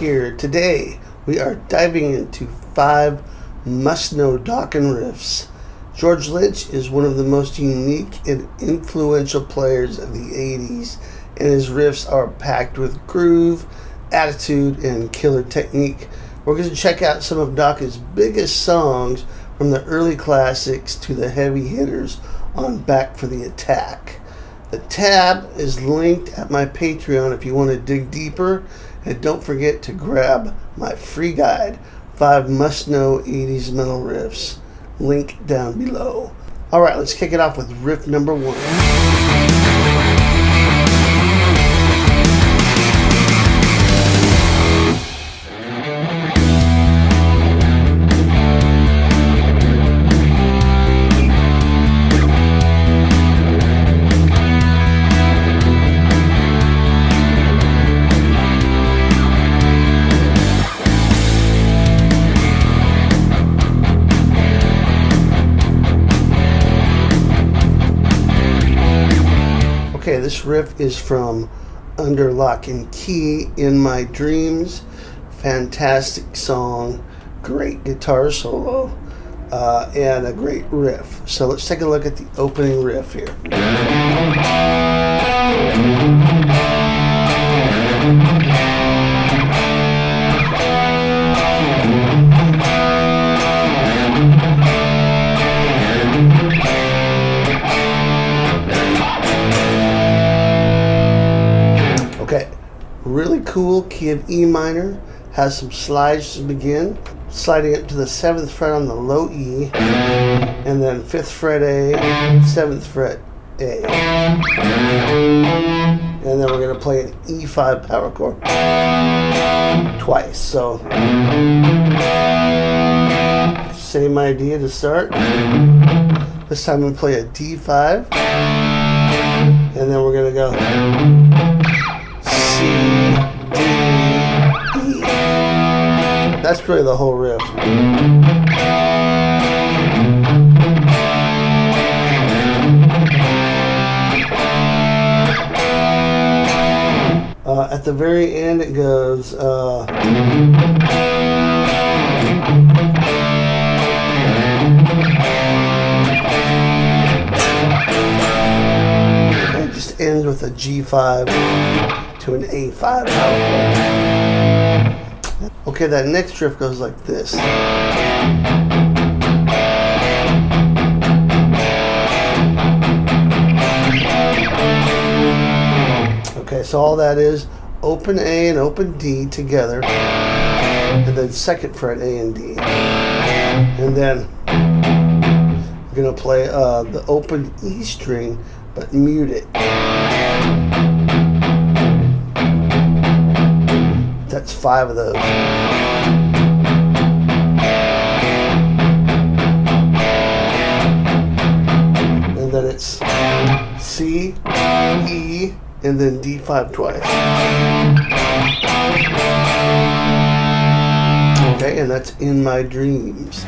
here. Today we are diving into 5 must-know Dokken riffs. George Lynch is one of the most unique and influential players of the 80s, and his riffs are packed with groove, attitude, and killer technique. We're going to check out some of Dokken's biggest songs, from the early classics to the heavy hitters on Back for the Attack. The tab is linked at my Patreon if you want to dig deeper, and don't forget to grab my free guide, 5 must-know 80s metal riffs. Link down below. Alright, let's kick it off with riff number 1. Okay, this riff is from Under Lock and Key, In My Dreams. Fantastic song, great guitar solo, and a great riff. So let's take a look at the opening riff here. Okay, really cool, key of E minor, has some slides to begin, sliding up to the 7th fret on the low E, and then 5th fret A, 7th fret A. And then we're going to play an E5 power chord twice. So, same idea to start. This time we play a D5, and then we're going to go C, D, E. That's really the whole riff. At the very end it goes okay, it just ends with a G5 to an A5 power chord. Okay, that next riff goes like this. Okay, so all that is open A and open D together, and then 2nd fret A and D. And then we're going to play the open E string, but mute it. That's 5 of those. And then it's C, E, and then D5 twice. Okay, and that's In My Dreams.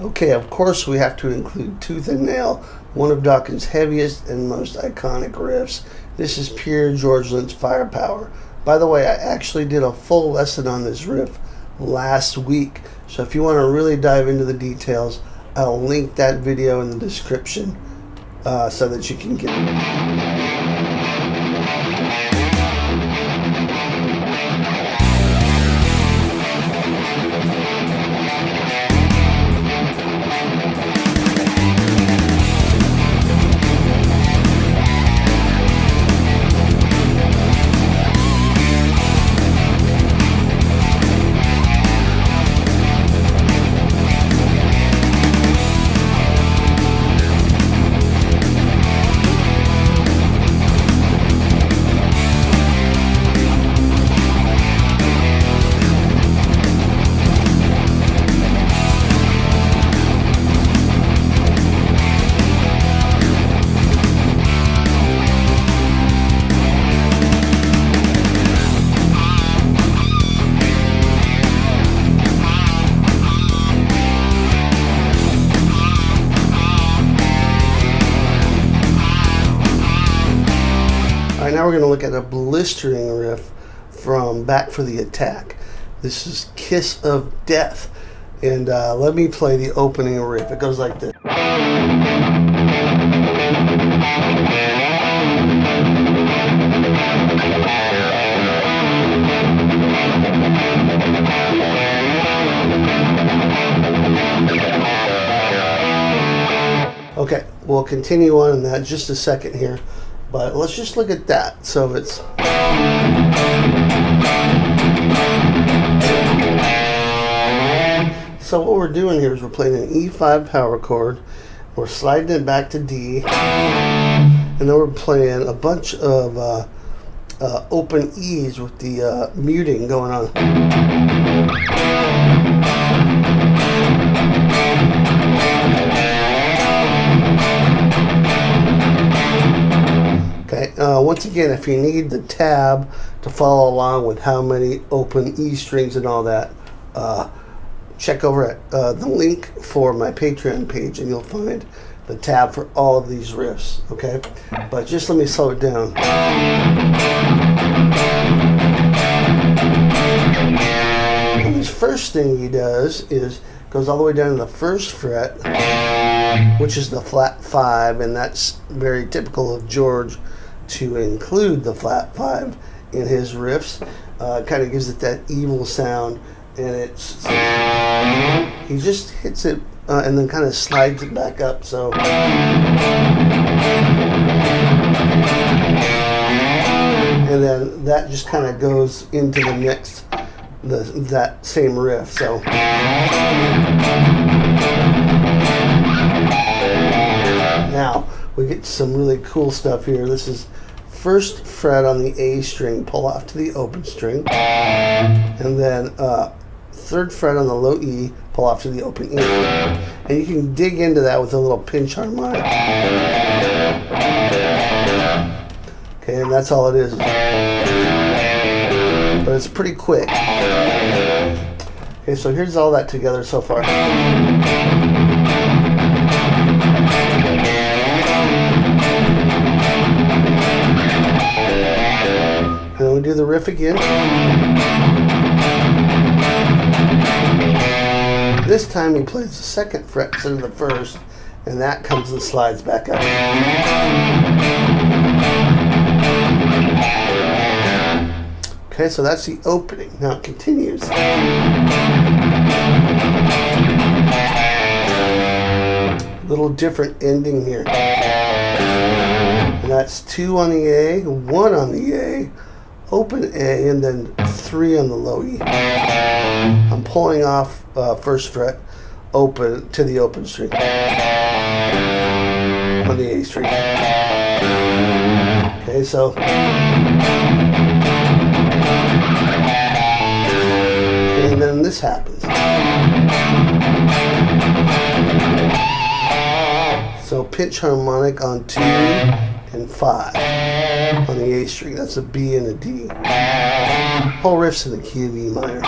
Okay, of course we have to include Tooth and Nail, one of Dokken's heaviest and most iconic riffs. This is pure George Lynch firepower. By the way, I actually did a full lesson on this riff last week, so if you want to really dive into the details, I'll link that video in the description so that you can get it. we're going to look at a blistering riff from Back for the Attack. This is Kiss of Death. And let me play the opening riff. It goes like this. Okay, we'll continue on in that just a second here, but let's just look at that. So it's so what we're doing here is we're playing an E5 power chord, we're sliding it back to D, and then we're playing a bunch of open E's with the muting going on. Once again, if you need the tab to follow along with how many open E strings and all that, check over at the link for my Patreon page and you'll find the tab for all of these riffs, okay? But just let me slow it down. And this first thing he does is goes all the way down to the first fret, which is the flat 5, and that's very typical of George to include the flat 5 in his riffs. Kind of gives it that evil sound, and it's he just hits it and then kind of slides it back up. So and then that just kind of goes into the next that same riff. So now we get some really cool stuff here. This is first fret on the A string, pull off to the open string, and then third fret on the low E, pull off to the open E. And you can dig into that with a little pinch harmonic. Okay, and that's all it is. But it's pretty quick. Okay, so here's all that together so far. And then we do the riff again. This time he plays the second fret instead of the first, and that comes and slides back up. Okay, so that's the opening. Now it continues. Little different ending here. And that's 2 on the A, 1 on the A, open A, and then 3 on the low E. I'm pulling off first fret open to the open string on the A string. Okay, so and then this happens. So pinch harmonic on 2 and 5 on the A string. That's a B and a D. Whole riff's in the key of E minor.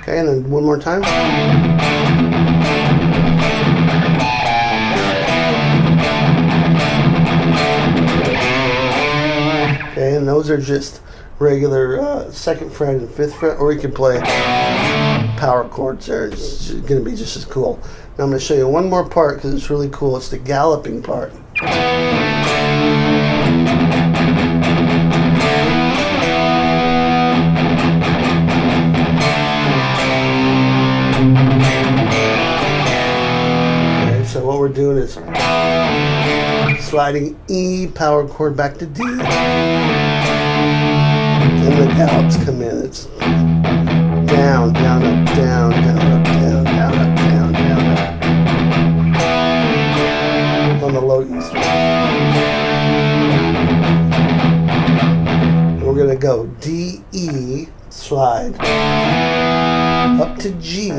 Okay, and then one more time. Okay, and those are just regular second fret and fifth fret, or you can play power chords there. It's going to be just as cool. Now I'm going to show you one more part because it's really cool. It's the galloping part. Okay, so what we're doing is sliding E power chord back to D. And the gallops come in. It's down, down, up, down, down, up, down, down, up, down, down, up. On the low E string. We're going to go D, E, slide, up to G,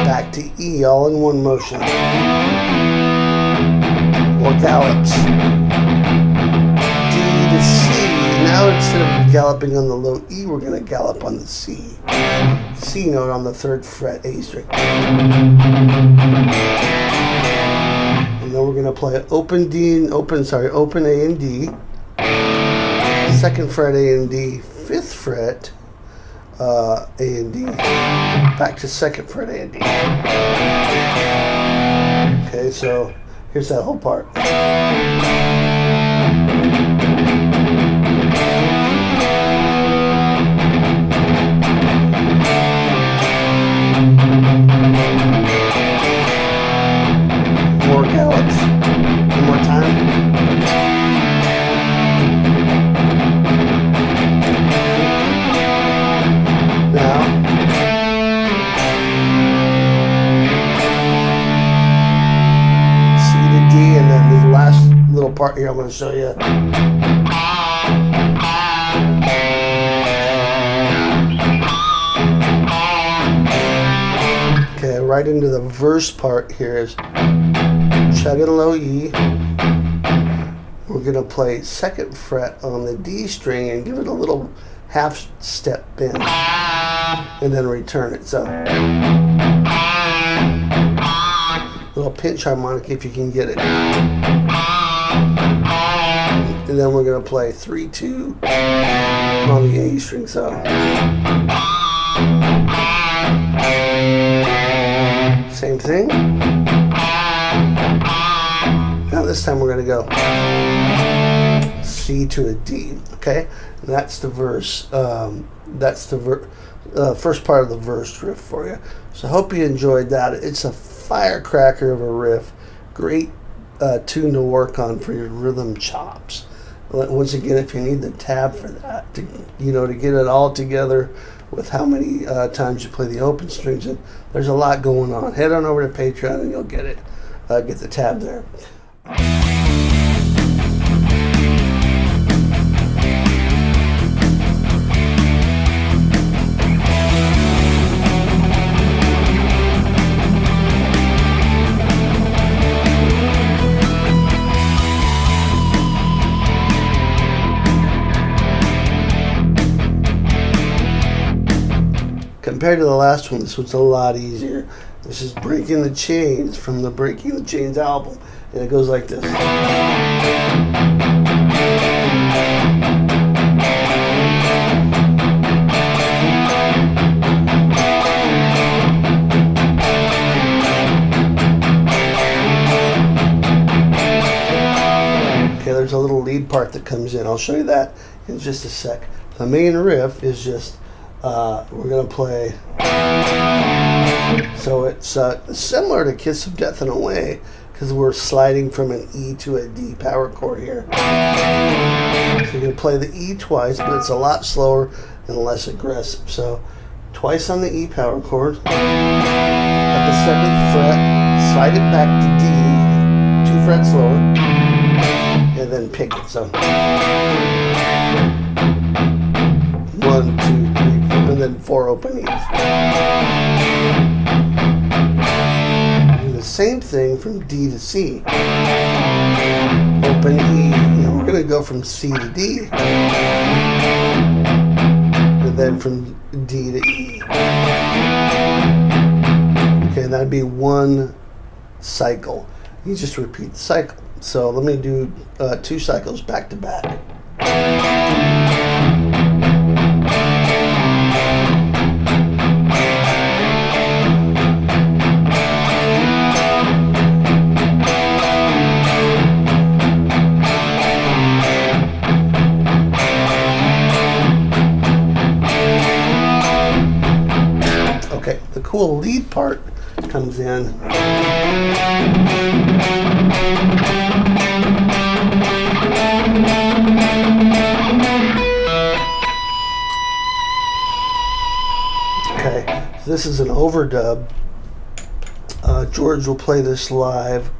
back to E, all in one motion. Or gallops. D to C. Now instead of galloping on the low E, we're going to gallop on the C note on the 3rd fret A string. And then we're going to play open A and D, 2nd fret A and D, 5th fret A and D, back to 2nd fret A and D. Okay, so here's that whole part. More gallops. One more time. Now. C to D, and then the last little part here I'm going to show you. Okay, right into the verse part here is chugging low E. We're going to play 2nd fret on the D string and give it a little half step bend and then return it. So little pinch harmonic if you can get it. And then we're going to play 3-2 on the A string. So same thing. Now this time we're going to go C to a D, okay? And that's the verse. That's the first part of the verse riff for you. So I hope you enjoyed that. It's a firecracker of a riff. Great tune to work on for your rhythm chops. Once again, if you need the tab for that, to get it all together with how many times you play the open strings, and there's a lot going on. Head on over to Patreon and you'll get it. Get the tab there. Compared to the last one, this one's a lot easier. This is Breaking the Chains from the Breaking the Chains album, and it goes like this. Okay, there's a little lead part that comes in. I'll show you that in just a sec. The main riff is just we're going to play, so it's similar to Kiss of Death in a way, because we're sliding from an E to a D power chord here. So you're going to play the E twice, but it's a lot slower and less aggressive. So twice on the E power chord, at the 7th fret, slide it back to D, 2 frets lower, and then pick it. So 1, 2, 3, 4, and then 4 open E's. Do the same thing from D to C. Open E. Now we're going to go from C to D, and then from D to E. Okay, and that'd be one cycle. You just repeat the cycle. So let me do 2 cycles back to back. Okay, the cool lead part comes in. Okay, so this is an overdub. George will play this live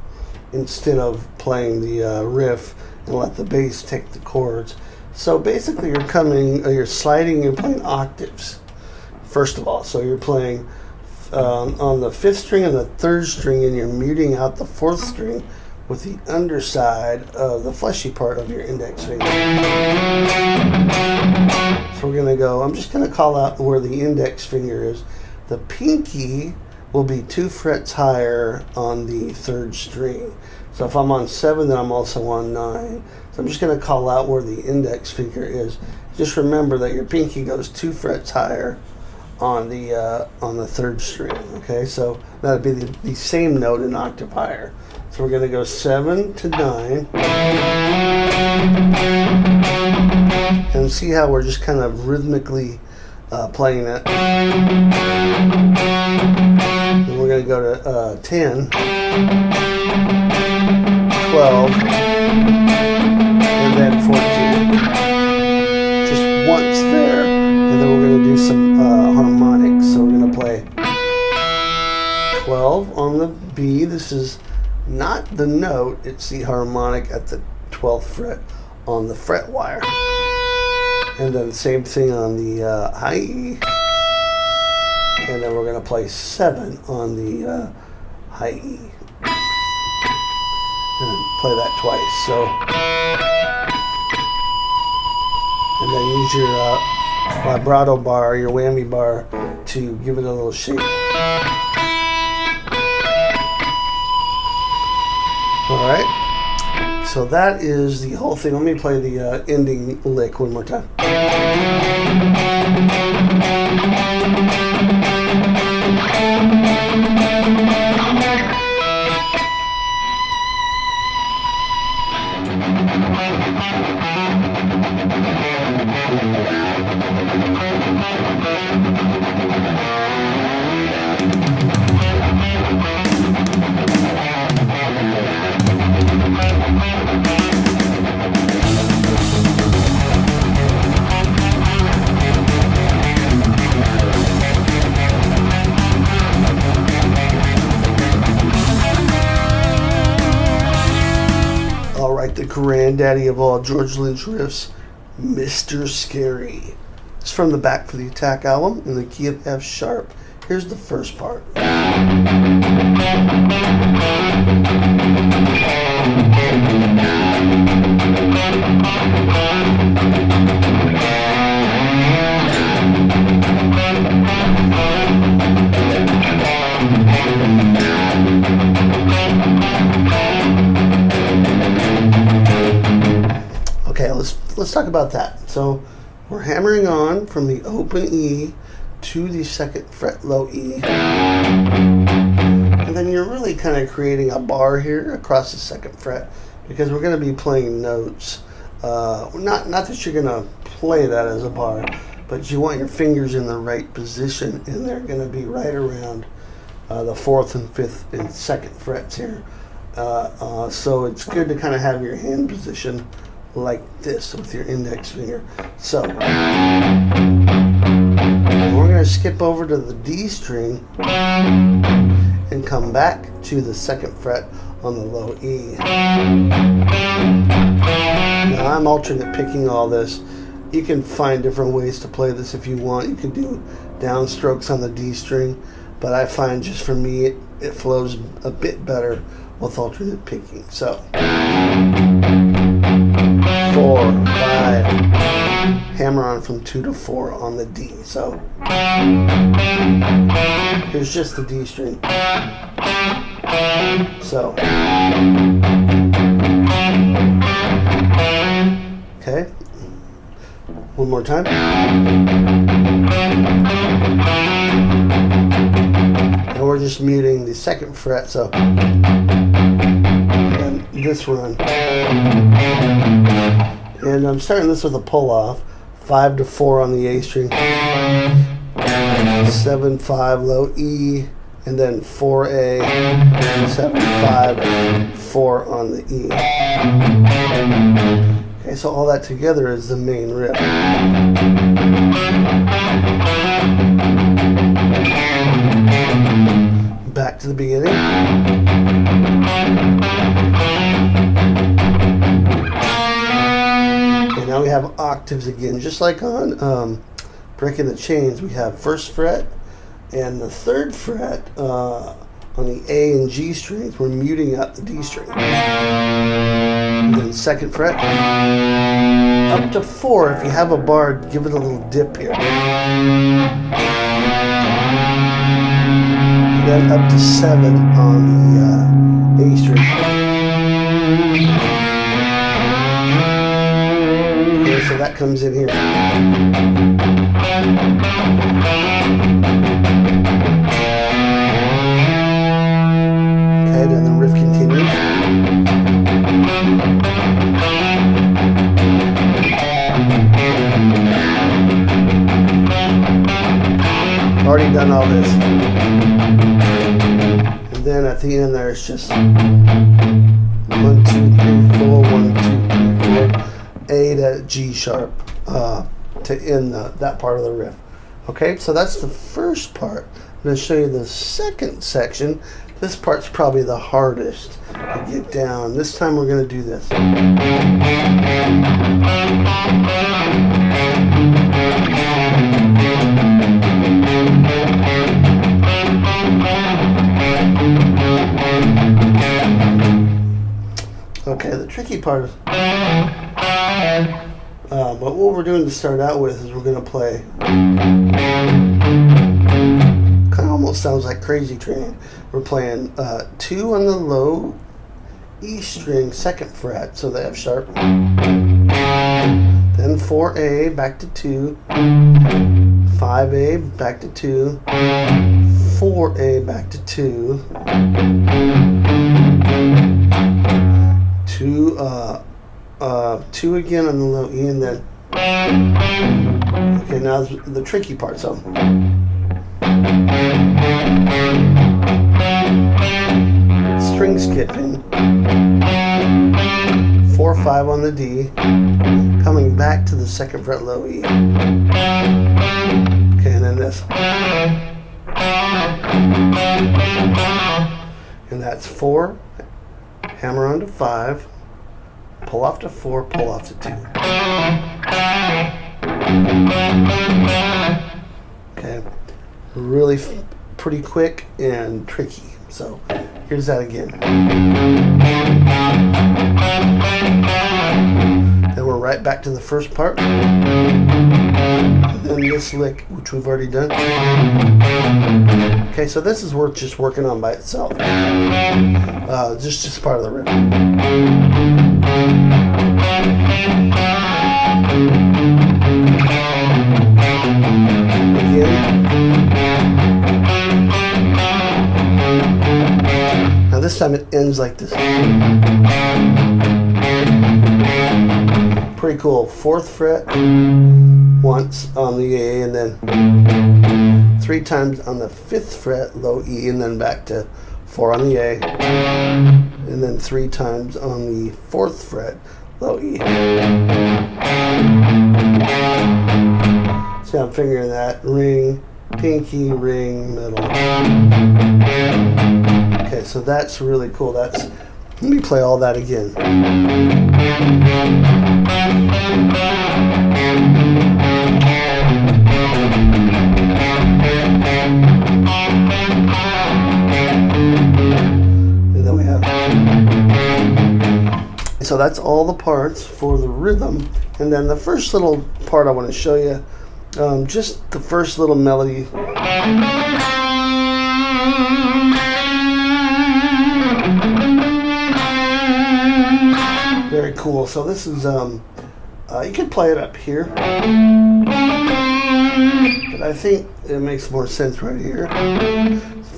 instead of playing the riff and let the bass take the chords. So basically you're sliding, you're playing octaves, first of all. So you're playing on the 5th string and the 3rd string, and you're muting out the 4th string with the underside of the fleshy part of your index finger. So we're going to go, I'm just going to call out where the index finger is. The pinky will be 2 frets higher on the 3rd string. So if I'm on 7, then I'm also on 9. So I'm just going to call out where the index finger is. Just remember that your pinky goes 2 frets higher on the 3rd string. Okay, so that'd be the same note an octave higher. So we're going to go 7 to 9. And see how we're just kind of rhythmically playing it. Then we're going to go to 10, 12, and then 14. Just once there, and then we're going to do some harmonics. So we're going to play 12 on the B. This is not the note, it's the harmonic at the 12th fret on the fret wire. And then same thing on the high E. And then we're going to play 7 on the high E. And then play that twice. So, and then use your vibrato bar, your whammy bar, to give it a little shake. All right. So that is the whole thing. Let me play the ending lick one more time. The granddaddy of all George Lynch riffs, Mr. Scary. It's from the Back for the Attack album in the key of F sharp. Here's the first part. Okay, let's talk about that. So we're hammering on from the open E to the 2nd fret low E. And then you're really kind of creating a bar here across the 2nd fret because we're going to be playing notes. Not that you're going to play that as a bar, but you want your fingers in the right position, and they're going to be right around the 4th and 5th and 2nd frets here. So it's good to kind of have your hand position like this with your index finger. So we're going to skip over to the D string and come back to the 2nd fret on the low E. Now I'm alternate picking all this. You can find different ways to play this if you want. You can do downstrokes on the D string, but I find just for me it flows a bit better with alternate picking. So 4, 5, hammer on from 2 to 4 on the D. So here's just the D string. So okay, one more time. And we're just muting the 2nd fret, so and this run. And I'm starting this with a pull off. 5 to 4 on the A string. 7, 5 low E, and then 4A, 7, 5, 4 on the E. Okay, so all that together is the main riff. Back to the beginning. Okay, now we have octaves again, just like on Breaking the Chains. We have 1st fret and the 3rd fret on the A and G strings. We're muting up the D string. And then 2nd fret, up to 4. If you have a bar, give it a little dip here. Then up to 7 on the A string. Okay, so that comes in here. Okay, then the riff continues. Already done all this. And then at the end there, it's just 1, 2, 3, 4, 1, 2, 3, 4, A to G sharp to end that part of the riff. Okay, so that's the first part. I'm going to show you the second section. This part's probably the hardest to get down. This time we're going to do this. Okay, the tricky part is, but what we're doing to start out with is we're going to play, kind of almost sounds like crazy train. We're playing 2 on the low E string, 2nd fret, so the F sharp, then 4A, back to 2, 5A, back to 2, 4A, back to 2, 2 again on the low E, and then, okay, now the tricky part, so. String skipping, 4, 5 on the D, coming back to the 2nd fret low E. Okay, and then this. And that's 4, hammer on to 5, pull off to 4, pull off to 2. Okay, really pretty quick and tricky. So here's that again. Then we're right back to the first part. And then this lick, which we've already done. Okay, so this is worth just working on by itself. Just part of the riff. Again. Now this time it ends like this. Pretty cool. 4th fret once on the A, and then 3 times on the 5th fret low E, and then back to 4 on the A, and then 3 times on the 4th fret low E. See, I'm fingering that ring, pinky, ring, middle. Okay, so that's really cool. Let me play all that again. And then we have. So that's all the parts for the rhythm. And then the first little part I want to show you, just the first little melody. Very cool. So this is, you can play it up here, but I think it makes more sense right here.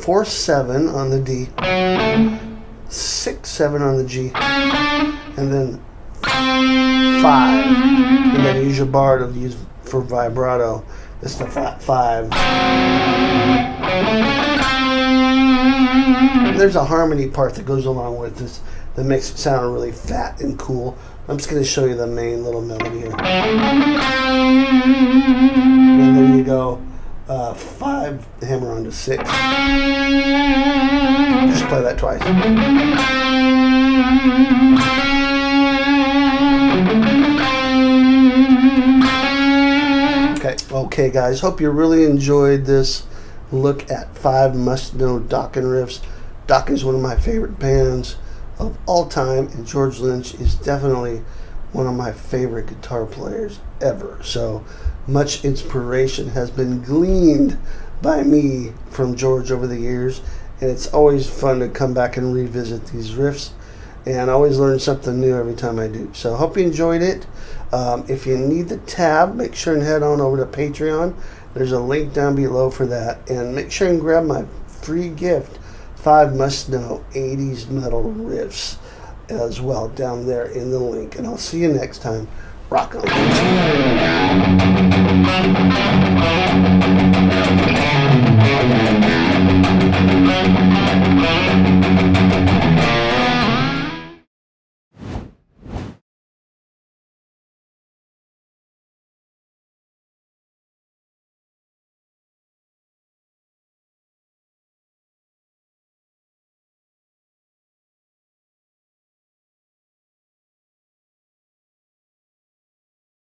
4, 7 on the D, 6, 7 on the G, and then 5, and then use your bar to use for vibrato. This is the 5. There's a harmony part that goes along with this that makes it sound really fat and cool. I'm just going to show you the main little melody here. And there you go. 5, hammer on to 6. Just play that twice. Okay guys, hope you really enjoyed this look at 5 must-know Dokken riffs. Dokken is one of my favorite bands of all time, and George Lynch is definitely one of my favorite guitar players ever. So much inspiration has been gleaned by me from George over the years, and it's always fun to come back and revisit these riffs, and I always learn something new every time I do. So I hope you enjoyed it. If you need the tab, make sure and head on over to Patreon. There's a link down below for that, and make sure and grab my free gift, 5 must-know 80s metal riffs, as well, down there in the link. And I'll see you next time. Rock on.